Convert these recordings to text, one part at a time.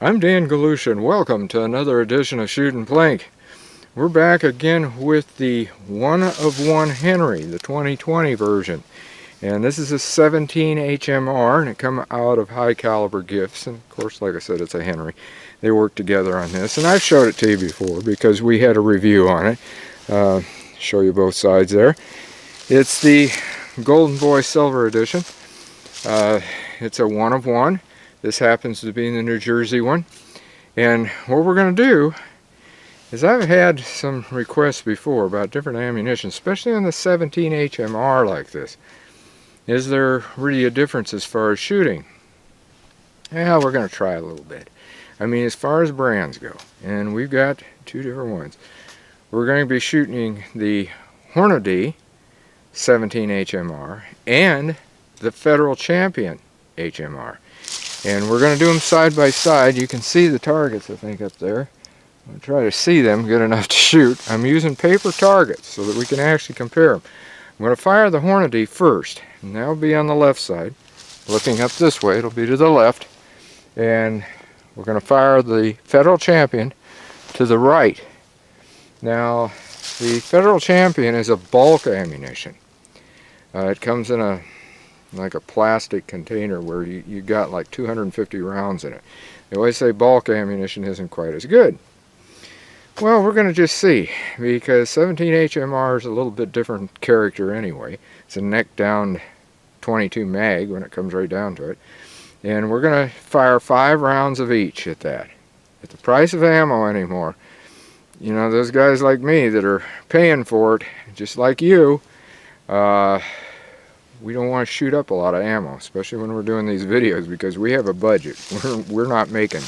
I'm Dan Galusha, and welcome to another edition of Shootin' Plink. We're back again with the 1-of-1 Henry, the 2020 version. And this is a 17 HMR, and it come out of High Caliber Gifts. And of course, like I said, it's a Henry. They worked together on this, and I've showed it to you before because we had a review on it. Show you both sides there. It's the Golden Boy Silver Edition. It's a 1-of-1. This happens to be in the New Jersey one. And what we're going to do is, I've had some requests before about different ammunition, especially on the 17 HMR like this. Is there really a difference as far as shooting? Yeah, we're going to try a little bit. I mean, as far as brands go, and we've got two different ones. We're going to be shooting the Hornady 17 HMR and the Federal Champion HMR. And we're going to do them side by side. You can see the targets, I think, up there. I'm going to try to see them good enough to shoot. I'm using paper targets so that we can actually compare them. I'm going to fire the Hornady first, and that'll be on the left side. Looking up this way, it'll be to the left. And we're going to fire the Federal Champion to the right. Now, the Federal Champion is a bulk ammunition. It comes in like a plastic container where you got like 250 rounds in it. They always say bulk ammunition isn't quite as good. Well, we're going to just see, because 17 HMR is a little bit different character anyway. It's a neck down 22 mag when it comes right down to it. And we're going to fire 5 rounds of each at that. At the price of ammo anymore, you know, those guys like me that are paying for it, just like you, we don't want to shoot up a lot of ammo, especially when we're doing these videos, because we have a budget. We're not making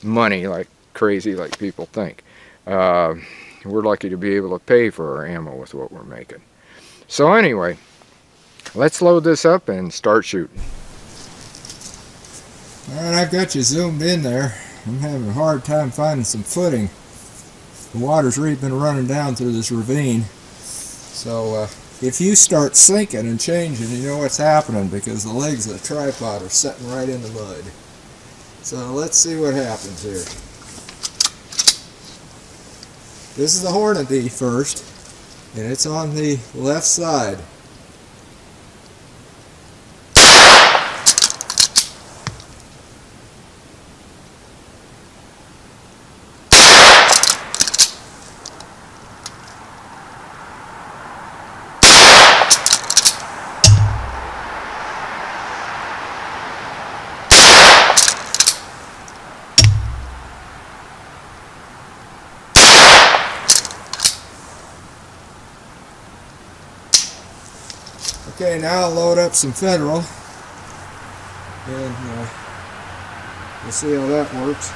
money like crazy like people think. We're lucky to be able to pay for our ammo with what we're making. So anyway, let's load this up and start shooting. Alright, I've got you zoomed in there. I'm having a hard time finding some footing. The water's really been running down through this ravine. So if you start sinking and changing, you know what's happening, because the legs of the tripod are setting right in the mud. So let's see what happens here. This is the Hornady first, and it's on the left side. Okay, now I'll load up some Federal, and we'll see how that works.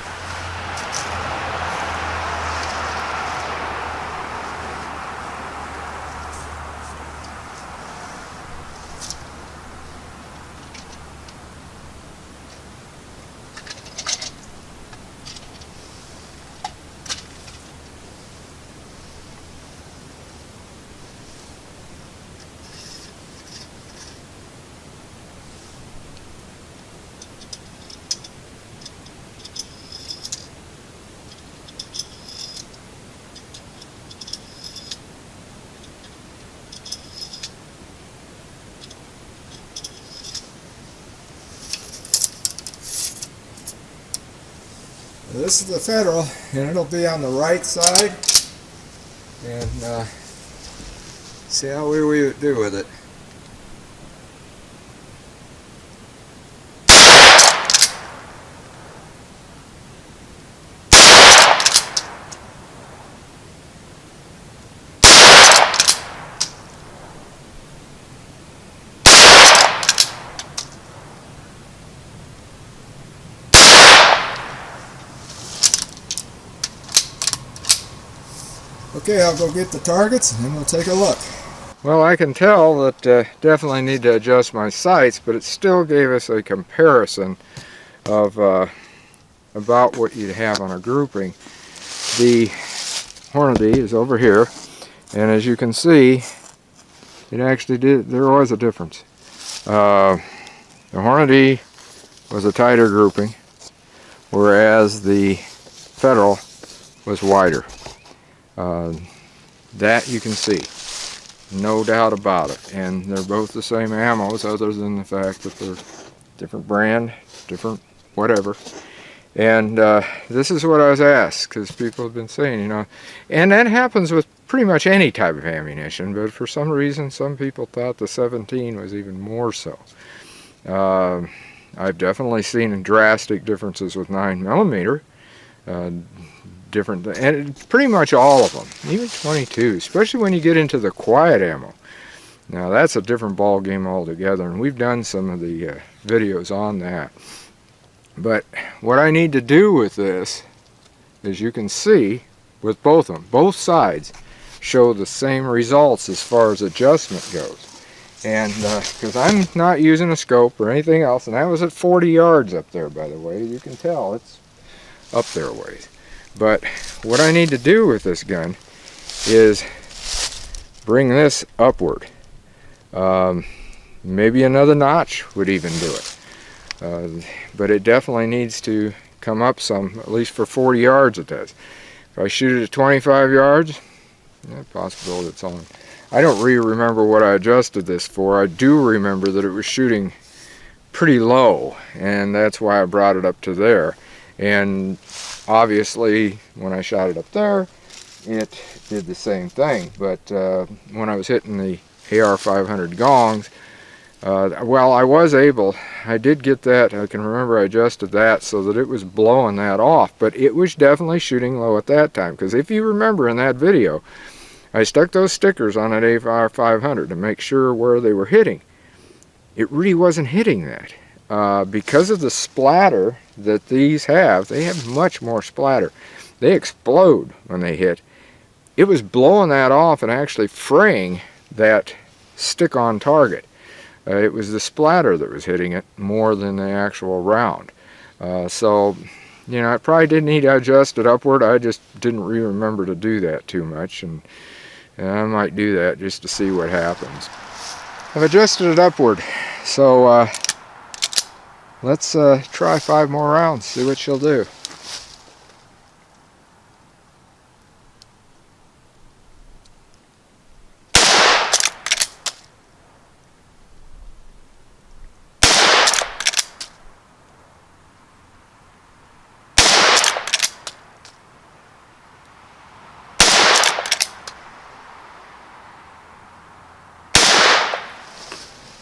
This is the Federal, and it'll be on the right side, and see how we do with it. Okay, I'll go get the targets and then we'll take a look. Well, I can tell that definitely need to adjust my sights, but it still gave us a comparison of about what you'd have on a grouping. The Hornady is over here, and as you can see, it actually there was a difference. The Hornady was a tighter grouping, whereas the Federal was wider. That you can see, no doubt about it. And they're both the same ammos, other than the fact that they're different brand, different whatever. And this is what I was asked, because people have been saying, you know, and that happens with pretty much any type of ammunition, but for some reason some people thought the 17 was even more so. I've definitely seen drastic differences with 9mm, different, and pretty much all of them, even 22, especially when you get into the quiet ammo. Now that's a different ball game altogether, and we've done some of the videos on that. But what I need to do with this, as you can see, with both of them, both sides show the same results as far as adjustment goes. And because I'm not using a scope or anything else, and that was at 40 yards up there, by the way. You can tell it's up there a ways. But what I need to do with this gun is bring this upward. Maybe another notch would even do it. But it definitely needs to come up some, at least for 40 yards it does. If I shoot it at 25 yards, yeah, possibility it's on. I don't really remember what I adjusted this for. I do remember that it was shooting pretty low, and that's why I brought it up to there. And obviously, when I shot it up there, it did the same thing. But when I was hitting the AR-500 gongs, well, I did get that. I can remember I adjusted that so that it was blowing that off, but it was definitely shooting low at that time. Because if you remember in that video, I stuck those stickers on that AR-500 to make sure where they were hitting. It really wasn't hitting that. Because of the splatter that these have, they have much more splatter. They explode when they hit. It was blowing that off and actually fraying that stick on target. It was the splatter that was hitting it more than the actual round. So, you know, I probably didn't need to adjust it upward. I just didn't really remember to do that too much, and I might do that just to see what happens. I've adjusted it upward, so let's try 5 more rounds, see what she'll do.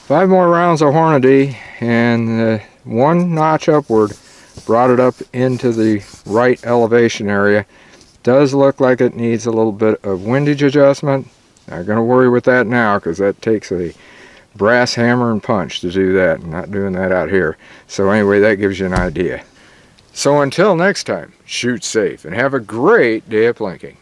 Five more rounds of Hornady, and one notch upward brought it up into the right elevation area. Does look like it needs a little bit of windage adjustment. Not going to worry with that now, because that takes a brass hammer and punch to do that. I'm not doing that out here. So anyway, that gives you an idea. So until next time, shoot safe and have a great day of plinking.